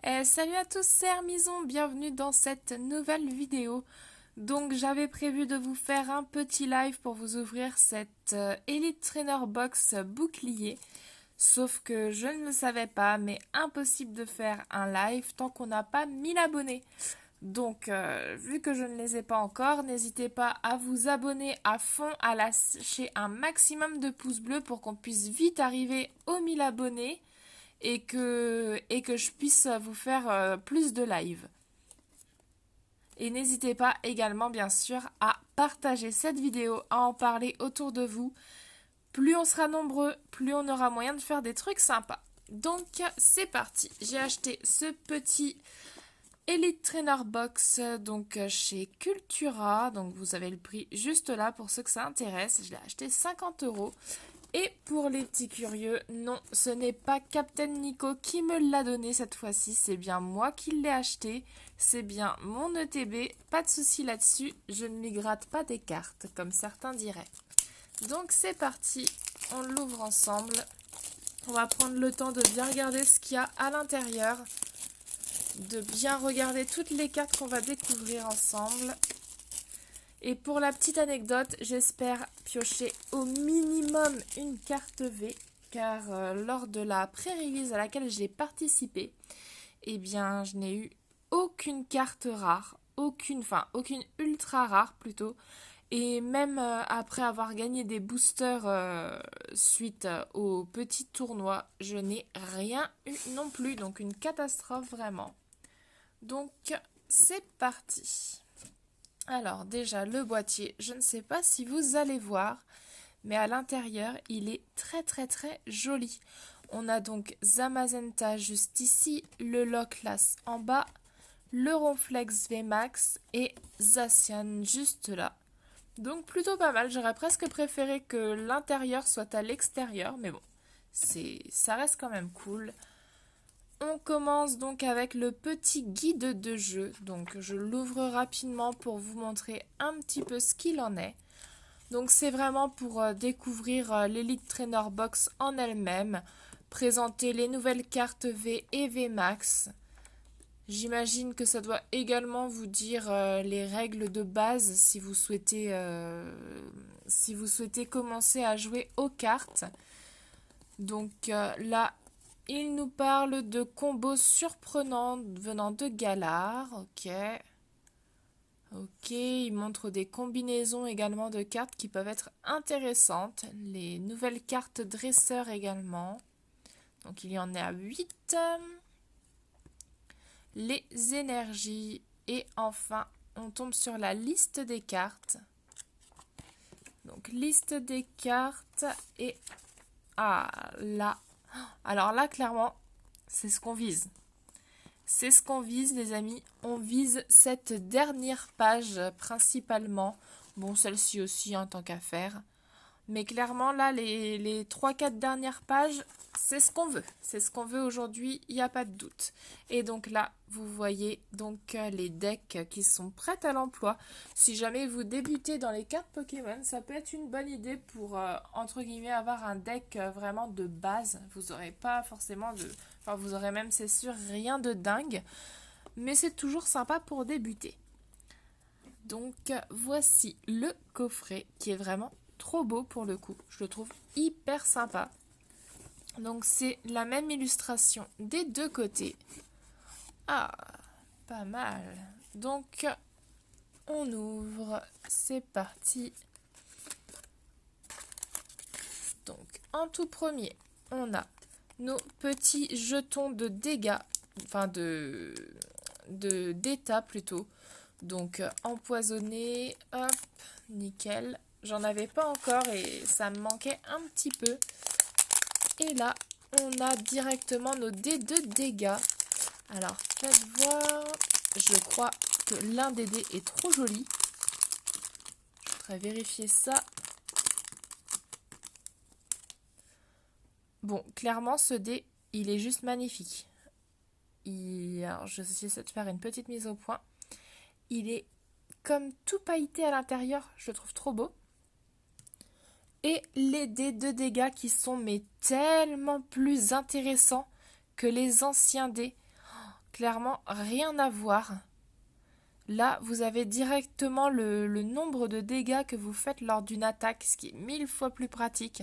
Salut à tous, c'est Hermison, bienvenue dans cette nouvelle vidéo. Donc j'avais prévu de vous faire un petit live pour vous ouvrir cette Elite Trainer Box bouclier. Sauf que je ne le savais pas, mais impossible de faire un live tant qu'on n'a pas 1000 abonnés. Donc vu que je ne les ai pas encore, n'hésitez pas à vous abonner à fond, à lâcher un maximum de pouces bleus pour qu'on puisse vite arriver aux 1000 abonnés et que je puisse vous faire plus de live. Et n'hésitez pas également bien sûr à partager cette vidéo, à en parler autour de vous. Plus on sera nombreux, plus on aura moyen de faire des trucs sympas. Donc c'est parti, j'ai acheté ce petit Elite Trainer Box donc chez Cultura, donc vous avez le prix juste là pour ceux que ça intéresse, je l'ai acheté 50 euros. Et pour les petits curieux, non, ce n'est pas Captain Nico qui me l'a donné cette fois-ci, c'est bien moi qui l'ai acheté, c'est bien mon ETB, pas de souci là-dessus, je ne lui gratte pas des cartes, comme certains diraient. Donc c'est parti, on l'ouvre ensemble, on va prendre le temps de bien regarder ce qu'il y a à l'intérieur, de bien regarder toutes les cartes qu'on va découvrir ensemble. Et pour la petite anecdote, j'espère piocher au minimum une carte V, car lors de la pré-release à laquelle j'ai participé, eh bien je n'ai eu aucune carte rare, aucune ultra rare plutôt, et même après avoir gagné des boosters suite au petit tournoi, je n'ai rien eu non plus, donc une catastrophe vraiment. Donc c'est parti. Alors déjà le boîtier, je ne sais pas si vous allez voir, mais à l'intérieur il est très joli. On a donc Zamazenta juste ici, le Loclas en bas, le Ronflex VMAX et Zacian juste là. Donc plutôt pas mal, j'aurais presque préféré que l'intérieur soit à l'extérieur, mais bon, ça reste quand même cool. On commence donc avec le petit guide de jeu. Donc je l'ouvre rapidement pour vous montrer un petit peu ce qu'il en est. Donc c'est vraiment pour découvrir l'Elite Trainer Box en elle-même, présenter les nouvelles cartes V et V Max. J'imagine que ça doit également vous dire les règles de base si vous souhaitez commencer à jouer aux cartes. Donc là, il nous parle de combos surprenants venant de Galar. Ok, il montre des combinaisons également de cartes qui peuvent être intéressantes. Les nouvelles cartes dresseurs également. Donc il y en a 8. Les énergies. Et enfin, on tombe sur la liste des cartes. Donc liste des cartes et... Ah là. Alors là, clairement, c'est ce qu'on vise. C'est ce qu'on vise, les amis. On vise cette dernière page principalement. Bon, celle-ci aussi, en tant qu'à faire. Mais clairement, là, les 3-4 dernières pages, c'est ce qu'on veut. C'est ce qu'on veut aujourd'hui, il n'y a pas de doute. Et donc là, vous voyez donc les decks qui sont prêts à l'emploi. Si jamais vous débutez dans les cartes Pokémon, ça peut être une bonne idée pour, entre guillemets, avoir un deck vraiment de base. Vous n'aurez pas forcément de... Enfin, vous aurez même, c'est sûr, rien de dingue. Mais c'est toujours sympa pour débuter. Donc, voici le coffret qui est vraiment trop beau pour le coup. Je le trouve hyper sympa. Donc, c'est la même illustration des deux côtés. Ah, pas mal. Donc, on ouvre. C'est parti. Donc, en tout premier, on a nos petits jetons de dégâts. Enfin, d'état plutôt. Donc, empoisonné. Hop, nickel. J'en avais pas encore et ça me manquait un petit peu. Et là, on a directement nos dés de dégâts. Alors, faites voir. Je crois que l'un des dés est trop joli. Je voudrais vérifier ça. Bon, clairement, ce dé, il est juste magnifique. Alors, je vais essayer de faire une petite mise au point. Il est comme tout pailleté à l'intérieur. Je le trouve trop beau. Et les dés de dégâts qui sont mais tellement plus intéressants que les anciens dés. clairement rien à voir. Là, vous avez directement le nombre de dégâts que vous faites lors d'une attaque, ce qui est 1000 fois plus pratique,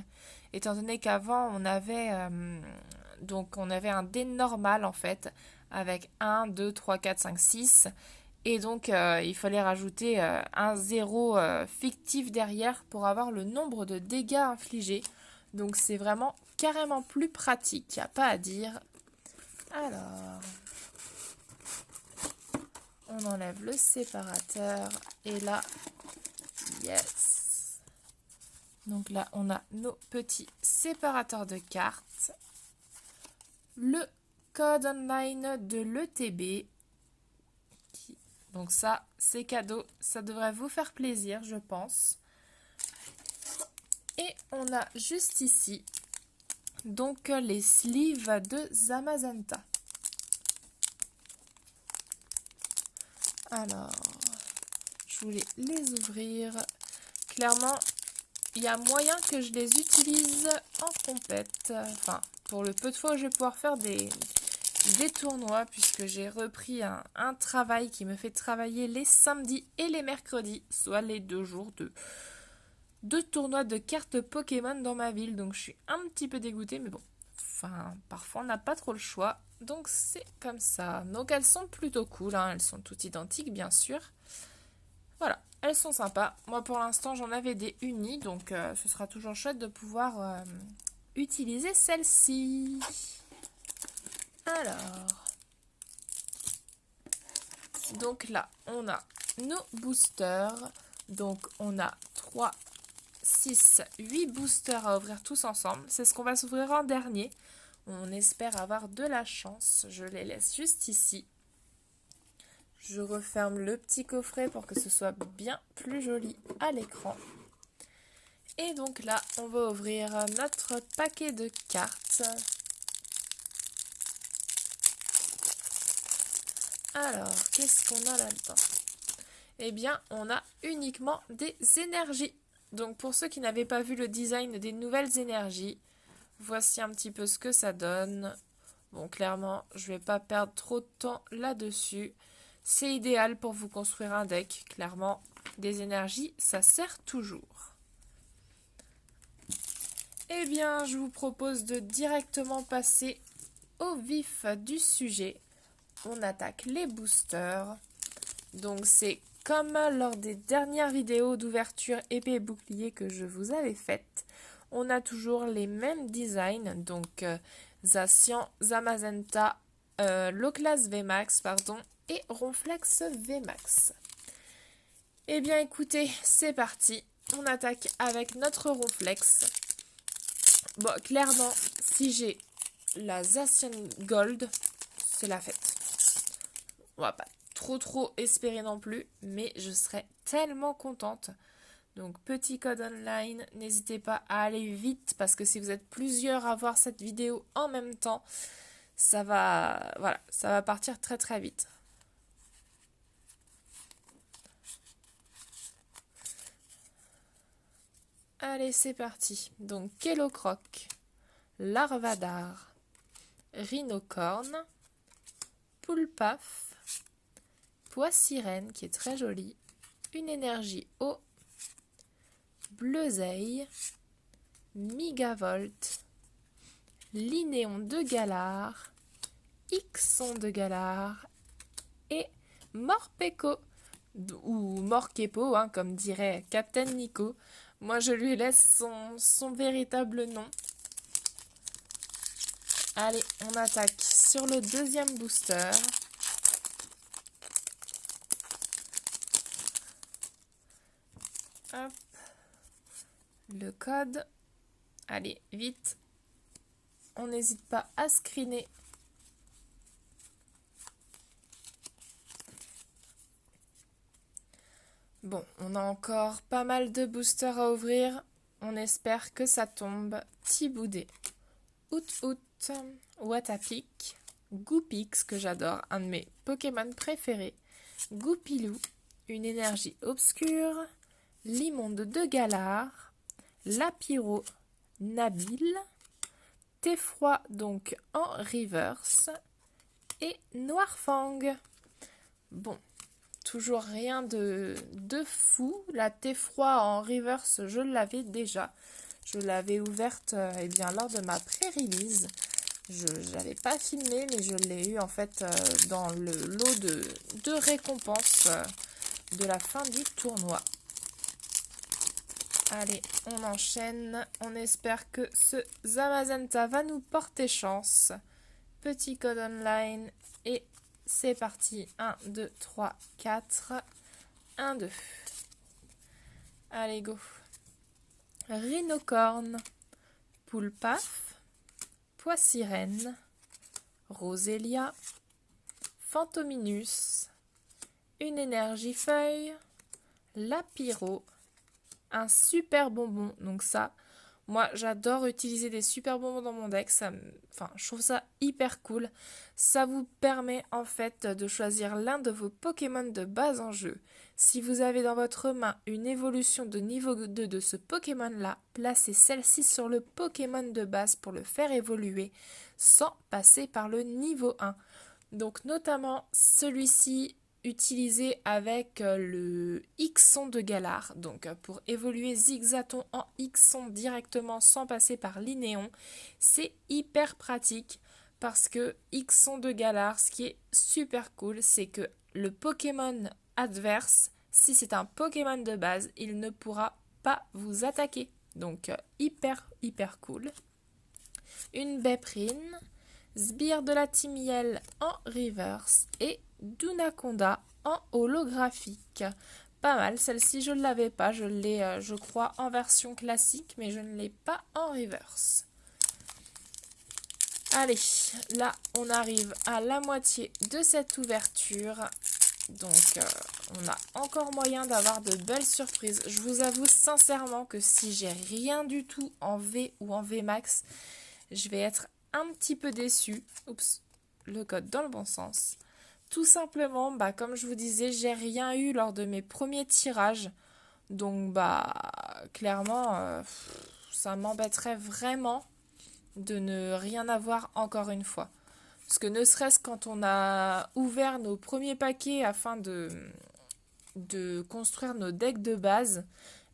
étant donné qu'avant, on avait un dé normal, en fait, avec 1, 2, 3, 4, 5, 6, et donc il fallait rajouter un 0 fictif derrière pour avoir le nombre de dégâts infligés. Donc c'est vraiment carrément plus pratique, il n'y a pas à dire. Alors... on enlève le séparateur et là, yes. Donc là, on a nos petits séparateurs de cartes. Le code online de l'ETB. Donc ça, c'est cadeau. Ça devrait vous faire plaisir, je pense. Et on a juste ici, donc les sleeves de Zamazenta. Alors, je voulais les ouvrir. Clairement, il y a moyen que je les utilise en compète. Enfin, pour le peu de fois où je vais pouvoir faire des tournois, puisque j'ai repris un travail qui me fait travailler les samedis et les mercredis, soit les 2 jours de tournois de cartes Pokémon dans ma ville. Donc, je suis un petit peu dégoûtée, mais bon. Enfin, parfois, on n'a pas trop le choix. Donc c'est comme ça. Donc elles sont plutôt cool, hein. Elles sont toutes identiques bien sûr. Voilà, elles sont sympas. Moi pour l'instant j'en avais des unies, donc ce sera toujours chouette de pouvoir utiliser celle-ci. Alors, donc là on a nos boosters. Donc on a 3, 6, 8 boosters à ouvrir tous ensemble. C'est ce qu'on va s'ouvrir en dernier. On espère avoir de la chance. Je les laisse juste ici. Je referme le petit coffret pour que ce soit bien plus joli à l'écran. Et donc là, on va ouvrir notre paquet de cartes. Alors, qu'est-ce qu'on a là-dedans? Eh bien, on a uniquement des énergies. Donc pour ceux qui n'avaient pas vu le design des nouvelles énergies, voici un petit peu ce que ça donne. Bon, clairement, je ne vais pas perdre trop de temps là-dessus. C'est idéal pour vous construire un deck. Clairement, des énergies, ça sert toujours. Eh bien, je vous propose de directement passer au vif du sujet. On attaque les boosters. Donc, c'est comme lors des dernières vidéos d'ouverture épée et bouclier que je vous avais faites. On a toujours les mêmes designs. Donc, Zacian, Zamazenta, Loclas VMAX, pardon, et Ronflex VMAX. Eh bien, écoutez, c'est parti. On attaque avec notre Ronflex. Bon, clairement, si j'ai la Zacian Gold, c'est la fête. On va pas trop espérer non plus, mais je serais tellement contente. Donc, petit code online, n'hésitez pas à aller vite, parce que si vous êtes plusieurs à voir cette vidéo en même temps, ça va partir très vite. Allez, c'est parti. Donc, Kellocroc, Larvadar, Rhinocorn, Poulpaf, Poissirène qui est très jolie, une énergie eau, Bleuzeille, Migavolt, Linéon de Galar, Ixon de Galar et Morpeko, ou Morkepo, hein, comme dirait Captain Nico. Moi, je lui laisse son véritable nom. Allez, on attaque sur le deuxième booster. Hop. Le code. Allez, vite. On n'hésite pas à screener. Bon, on a encore pas mal de boosters à ouvrir. On espère que ça tombe. Tiboudé, Out, Watapic, Goupix, que j'adore, un de mes Pokémon préférés, Goupilou, une énergie obscure, Limonde de Galar, Lapiro, Nabil, Teffroi donc en reverse, et Noirfang. Bon, toujours rien de fou. La Teffroi en reverse, je l'avais déjà. Je l'avais ouverte eh bien, lors de ma pré-release. Je n'avais pas filmé, mais je l'ai eu en fait dans le lot de récompenses de la fin du tournoi. Allez, on enchaîne. On espère que ce Zamazenta va nous porter chance. Petit code online et c'est parti. 1, 2, 3, 4. 1, 2. Allez, go. Rhinocorne, Poulpaf, Poissirène, Rosélia, Fantominus, une énergie-feuille, Lapiro, un super bonbon. Donc ça, moi j'adore utiliser des super bonbons dans mon deck. Je trouve ça hyper cool. Ça vous permet en fait de choisir l'un de vos Pokémon de base en jeu. Si vous avez dans votre main une évolution de niveau 2 de ce Pokémon-là, placez celle-ci sur le Pokémon de base pour le faire évoluer sans passer par le niveau 1. Donc notamment celui-ci utilisé avec le X-Son de Galar, donc pour évoluer Zigzaton en X-Son directement sans passer par Linéon. C'est hyper pratique parce que X-Son de Galar, ce qui est super cool, c'est que le Pokémon adverse, si c'est un Pokémon de base, il ne pourra pas vous attaquer. Donc hyper cool. Une Beprine, Sbire de la Timiel en reverse et Dunaconda en holographique. Pas mal, celle-ci je ne l'avais pas, je l'ai je crois en version classique, mais je ne l'ai pas en reverse. Allez, là on arrive à la moitié de cette ouverture. Donc on a encore moyen d'avoir de belles surprises. Je vous avoue sincèrement que si j'ai rien du tout en V ou en VMAX, je vais être un petit peu déçue. Oups, le code dans le bon sens. Tout simplement, comme je vous disais, j'ai rien eu lors de mes premiers tirages. Donc clairement, ça m'embêterait vraiment de ne rien avoir encore une fois. Parce que ne serait-ce quand on a ouvert nos premiers paquets afin de construire nos decks de base,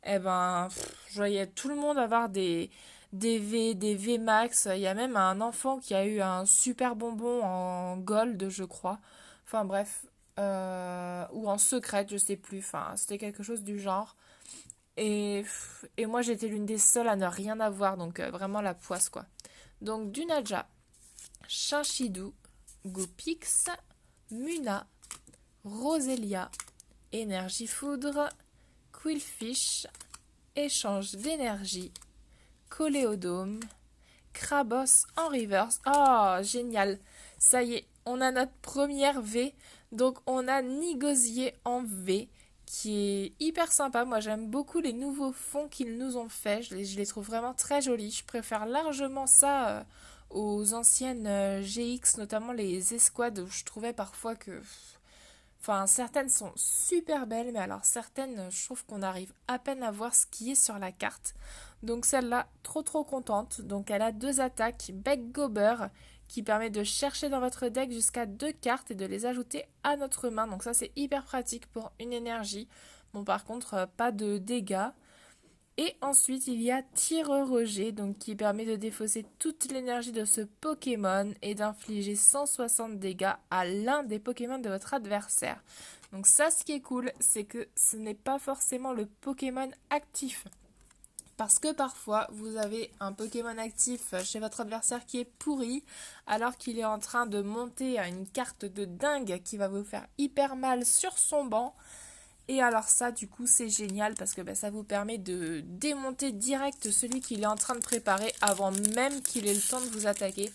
je voyais tout le monde avoir des V Max. Il y a même un enfant qui a eu un super bonbon en gold, je crois. Enfin bref, ou en secret, je sais plus. Enfin, c'était quelque chose du genre. Et moi, j'étais l'une des seules à ne rien avoir. Donc vraiment la poisse, quoi. Donc du Naja, Chinchidou, Goopix, Muna, Rosélia, Énergie Foudre, Quillfish, Échange d'énergie, Coléodome, Krabos en reverse. Oh, génial! Ça y est, on a notre première V. Donc, on a Nigosier en V, qui est hyper sympa. Moi, j'aime beaucoup les nouveaux fonds qu'ils nous ont fait. Je les trouve vraiment très jolis. Je préfère largement ça aux anciennes GX, notamment les escouades, où je trouvais parfois que... Enfin, certaines sont super belles, mais alors certaines, je trouve qu'on arrive à peine à voir ce qui est sur la carte. Donc celle-là, trop contente. Donc elle a 2 attaques, Bec Gober, qui permet de chercher dans votre deck jusqu'à 2 cartes et de les ajouter à notre main. Donc ça, c'est hyper pratique pour une énergie. Bon, par contre, pas de dégâts. Et ensuite, il y a Tireur-Rejet, donc qui permet de défausser toute l'énergie de ce Pokémon et d'infliger 160 dégâts à l'un des Pokémon de votre adversaire. Donc ça, ce qui est cool, c'est que ce n'est pas forcément le Pokémon actif. Parce que parfois, vous avez un Pokémon actif chez votre adversaire qui est pourri, alors qu'il est en train de monter à une carte de dingue qui va vous faire hyper mal sur son banc. Et alors ça, du coup, c'est génial parce que ça vous permet de démonter direct celui qu'il est en train de préparer avant même qu'il ait le temps de vous attaquer.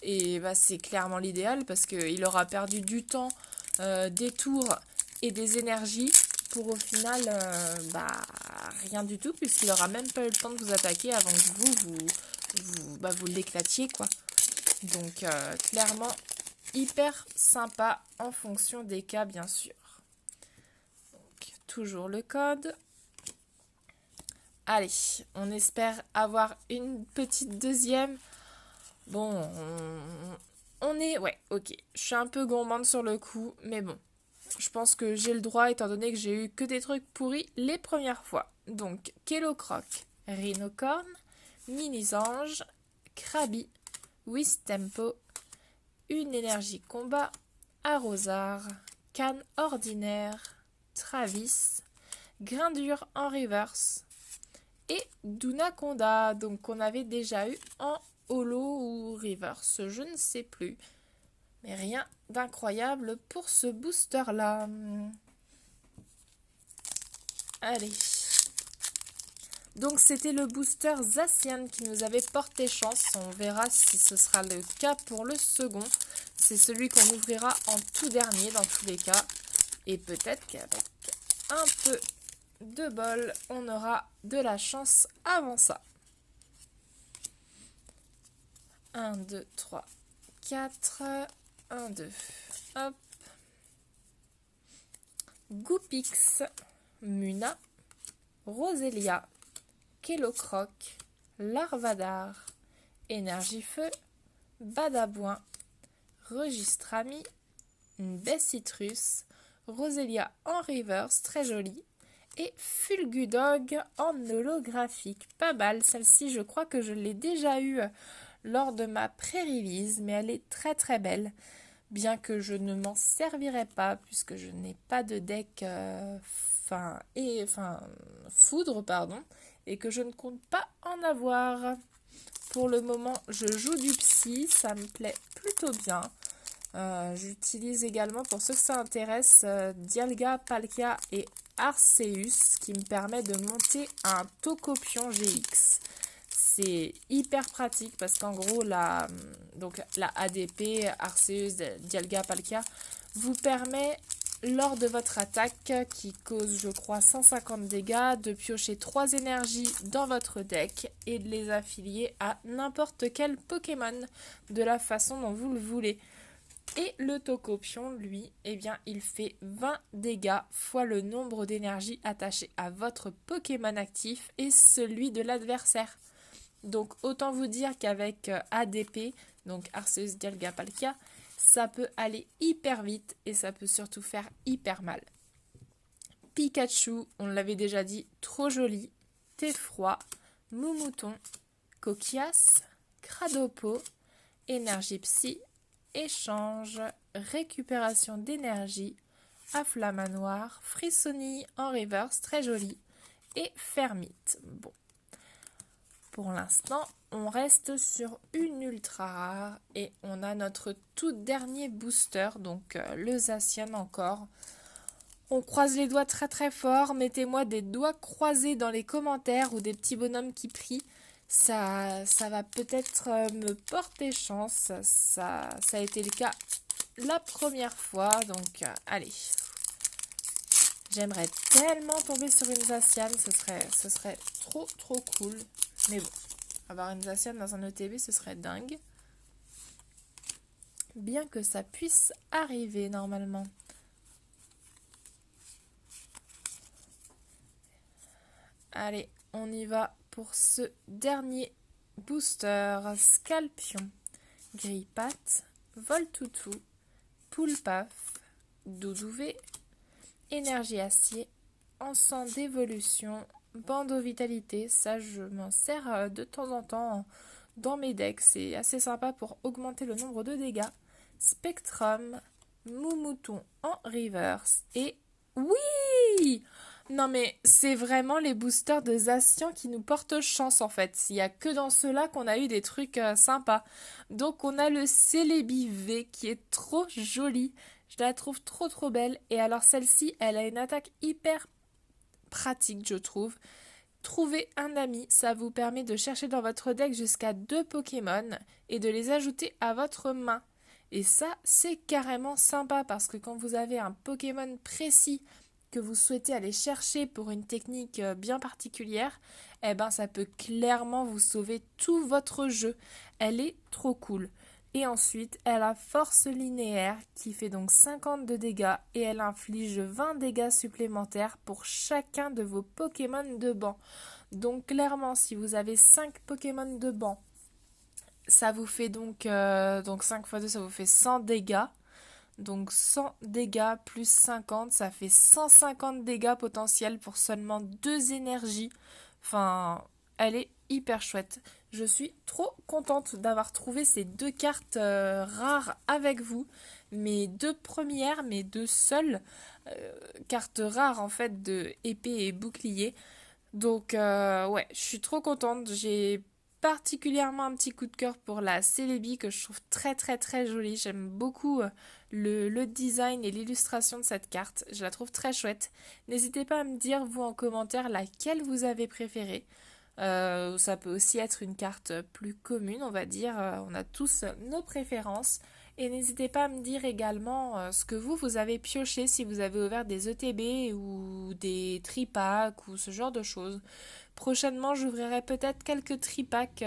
Et c'est clairement l'idéal parce qu'il aura perdu du temps, des tours et des énergies pour au final, rien du tout puisqu'il aura même pas eu le temps de vous attaquer avant que vous l'éclatiez, quoi. Donc, clairement, hyper sympa en fonction des cas, bien sûr. Toujours le code. Allez, on espère avoir une petite deuxième. Bon, Ouais, ok. Je suis un peu gourmande sur le coup, mais bon. Je pense que j'ai le droit étant donné que j'ai eu que des trucs pourris les premières fois. Donc, Kellocroc, Rhinocorn, Minisange, Krabi, Wistempo, une énergie combat, Arrosard, Canne ordinaire, Travis, Grindure en reverse et Dunaconda, donc qu'on avait déjà eu en holo ou reverse, je ne sais plus. Mais rien d'incroyable pour ce booster-là. Allez. Donc c'était le booster Zacian qui nous avait porté chance. On verra si ce sera le cas pour le second. C'est celui qu'on ouvrira en tout dernier dans tous les cas. Et peut-être qu'avec un peu de bol, on aura de la chance avant ça. 1, 2, 3, 4. 1, 2. Hop. Goupix, Muna, Roselia, Kellocroc, Larvadar, Énergie-Feu, Badabouin, Registrami, Bessitrus, Roselia en reverse, très jolie, et Fulgudog en holographique. Pas mal, celle-ci je crois que je l'ai déjà eue lors de ma pré-release, mais elle est très très belle. Bien que je ne m'en servirai pas, puisque je n'ai pas de deck foudre, pardon, et que je ne compte pas en avoir. Pour le moment, je joue du psy, ça me plaît plutôt bien. J'utilise également, pour ceux que ça intéresse, Dialga, Palkia et Arceus, qui me permet de monter un Tokopion GX. C'est hyper pratique parce qu'en gros, la ADP, Arceus, Dialga, Palkia, vous permet, lors de votre attaque, qui cause, je crois, 150 dégâts, de piocher 3 énergies dans votre deck et de les affilier à n'importe quel Pokémon de la façon dont vous le voulez. Et le Tokopion, lui, eh bien, il fait 20 dégâts fois le nombre d'énergies attachées à votre Pokémon actif et celui de l'adversaire. Donc autant vous dire qu'avec ADP, donc Arceus, Dialga, Palkia, ça peut aller hyper vite et ça peut surtout faire hyper mal. Pikachu, on l'avait déjà dit, trop joli. Theffroi, Moumouton, Coquias, Cradopo, Énergie Psy, Échange, Récupération d'énergie, Afflamanoir, Frissonille en reverse, très joli, et Fermite. Bon. Pour l'instant, on reste sur une ultra rare et on a notre tout dernier booster, donc le Zacian encore. On croise les doigts très très fort, mettez-moi des doigts croisés dans les commentaires ou des petits bonhommes qui prient. Ça va peut-être me porter chance, ça a été le cas la première fois, donc allez. J'aimerais tellement tomber sur une Zacian, ce serait trop trop cool. Mais bon, avoir une Zacian dans un ETB, ce serait dingue. Bien que ça puisse arriver normalement. Allez, on y va pour ce dernier booster. Scalpion, Grippat, Voltoutou, Poulpaf, Doudouvé, Énergie Acier, Encens d'évolution, Bandeau Vitalité. Ça, je m'en sers de temps en temps dans mes decks. C'est assez sympa pour augmenter le nombre de dégâts. Spectrum, Moumouton en reverse. Et oui! Non mais c'est vraiment les boosters de Zacian qui nous portent chance en fait. Il n'y a que dans ceux-là qu'on a eu des trucs sympas. Donc on a le Celebi V qui est trop jolie. Je la trouve trop trop belle. Et alors celle-ci, elle a une attaque hyper pratique je trouve. Trouver un ami, ça vous permet de chercher dans votre deck jusqu'à 2 Pokémon et de les ajouter à votre main. Et ça, c'est carrément sympa parce que quand vous avez un Pokémon précis que vous souhaitez aller chercher pour une technique bien particulière, eh ben ça peut clairement vous sauver tout votre jeu. Elle est trop cool. Et ensuite, elle a force linéaire qui fait donc 50 de dégâts et elle inflige 20 dégâts supplémentaires pour chacun de vos Pokémon de banc. Donc clairement, si vous avez 5 Pokémon de banc, Ça vous fait donc 5 x 2, ça vous fait 100 dégâts. Donc 100 dégâts plus 50, ça fait 150 dégâts potentiels pour seulement 2 énergies. Enfin, elle est hyper chouette. Je suis trop contente d'avoir trouvé ces deux cartes rares avec vous. Mes deux premières, mes deux seules cartes rares en fait de épée et bouclier. Donc ouais, je suis trop contente. J'ai particulièrement un petit coup de cœur pour la Celebi que je trouve très très très jolie. J'aime beaucoup le design et l'illustration de cette carte. Je la trouve très chouette. N'hésitez pas à me dire vous en commentaire laquelle vous avez préférée. Ça peut aussi être une carte plus commune, on va dire. On a tous nos préférences. Et n'hésitez pas à me dire également ce que vous avez pioché, si vous avez ouvert des ETB ou des tripacks ou ce genre de choses. Prochainement, j'ouvrirai peut-être quelques tripacks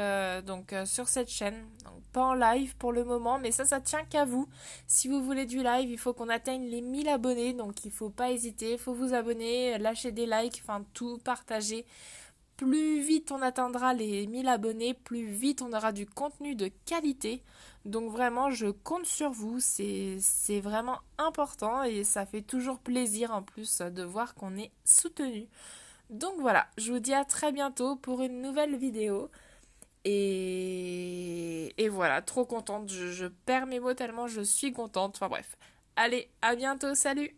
sur cette chaîne. Donc, pas en live pour le moment, mais ça tient qu'à vous. Si vous voulez du live, il faut qu'on atteigne les 1000 abonnés, donc il faut pas hésiter, il faut vous abonner, lâcher des likes, enfin tout, partager. Plus vite on atteindra les 1000 abonnés, plus vite on aura du contenu de qualité. Donc vraiment, je compte sur vous, c'est vraiment important et ça fait toujours plaisir en plus de voir qu'on est soutenu. Donc voilà, je vous dis à très bientôt pour une nouvelle vidéo. Et voilà, trop contente, je perds mes mots tellement je suis contente. Enfin bref, allez, à bientôt, salut!